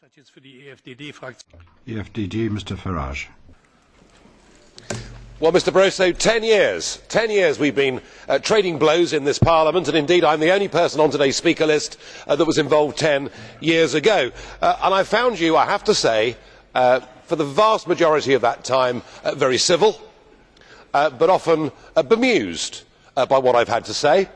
EFDD, Mr. Farage. Well, Mr. Barosso, 10 years we've been trading blows in this Parliament, and indeed I'm the only person on today's speaker list that was involved 10 years ago. And I found you, I have to say, for the vast majority of that time, very civil, but often bemused by what I've had to say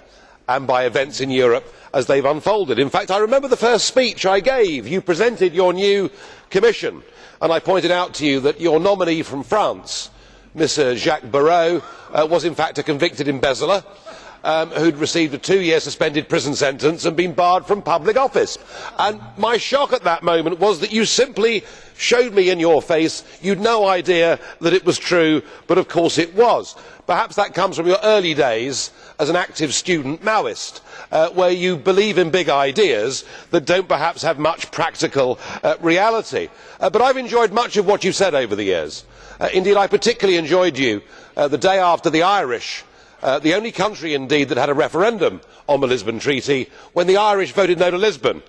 and by events in Europe as they've unfolded. In fact, I remember the first speech I gave. You presented your new Commission, and I pointed out to you that your nominee from France, Mr. Jacques Barrot, was in fact a convicted embezzler who had received a 2-year suspended prison sentence and been barred from public office. And my shock at that moment was that you simply showed me in your face you had no idea that it was true, but of course it was. Perhaps that comes from your early days as an active student Maoist, where you believe in big ideas that don't perhaps have much practical reality. But I've enjoyed much of what you've said over the years. Indeed, I particularly enjoyed you the day after the Irish, the only country indeed that had a referendum on the Lisbon Treaty, when the Irish voted no to Lisbon.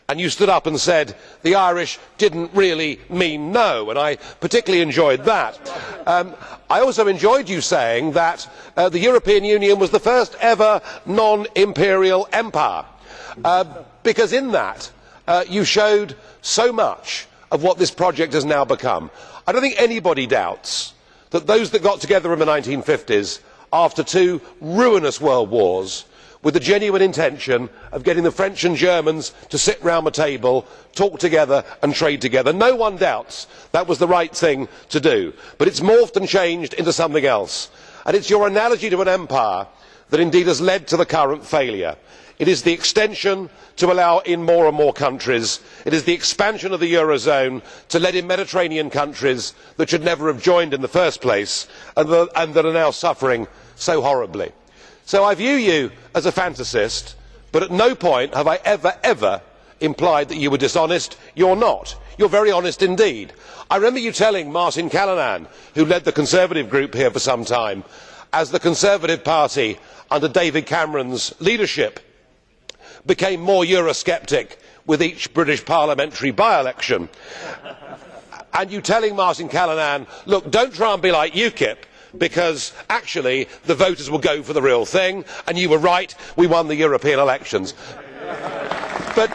And you stood up and said the Irish didn't really mean no, and I particularly enjoyed that. I also enjoyed you saying that the European Union was the first ever non-imperial empire, because in that you showed so much of what this project has now become. I don't think anybody doubts that those that got together in the 1950s after 2 ruinous world wars with the genuine intention of getting the French and Germans to sit round the table, talk together and trade together. No one doubts that was the right thing to do, but it's morphed and changed into something else. And it's your analogy to an empire that indeed has led to the current failure. It is the extension to allow in more and more countries. It is the expansion of the Eurozone to let in Mediterranean countries that should never have joined in the first place and that are now suffering so horribly. So I view you as a fantasist, but at no point have I ever implied that you were dishonest. You're not. You're very honest indeed. I remember you telling Martin Callanan, who led the Conservative group here for some time, as the Conservative Party under David Cameron's leadership became more Eurosceptic with each British parliamentary by-election, and you telling Martin Callanan, look, don't try and be like UKIP, because actually the voters will go for the real thing, and you were right, we won the European elections. But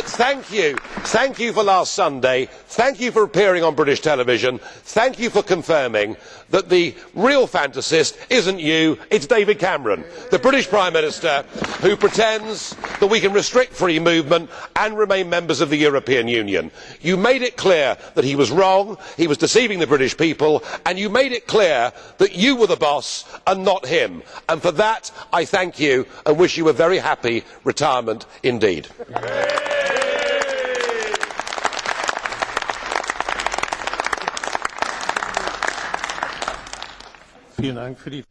thank you for last Sunday, thank you for appearing on British television, thank you for confirming that the real fantasist isn't you, it's David Cameron, the British Prime Minister, who pretends that we can restrict free movement and remain members of the European Union. You made it clear that he was wrong, he was deceiving the British people, and you made it clear that you were the boss and not him. And for that I thank you and wish you a very happy retirement indeed. Vielen Dank für die